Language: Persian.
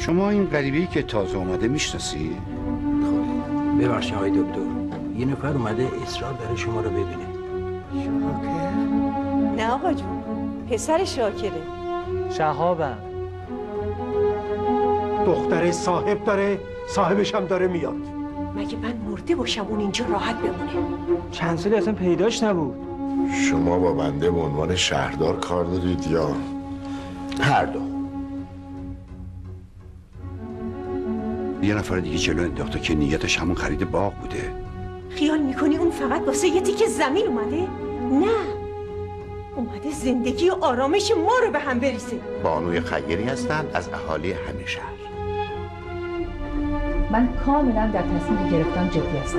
شما این غریبه‌ای که تازه اومده میشناسی؟ ببخشید آقای دکتر، یه نفر اومده اصرار داره شما رو ببینه. شاکر؟ نه آقا جون، پسر شاکره. شهابم. دختره صاحب داره، صاحبش هم داره میاد. مگه من مرده باشم اون اینجا راحت بمونه؟ چند سالی اصلا پیداش نبود. شما با بنده به عنوان شهردار کار دارید یا هر دو؟ یه نفر دیگه جلو انداخته که نیتش همون خرید باغ بوده. خیال میکنی اون فقط واسه یه تیکه زمین اومده؟ نه، اومده زندگی و آرامش ما رو به هم بریزه. بانوی خیری هستند از اهالی همه شهر. من کاملا در تصمیم گرفتم جدی هستم.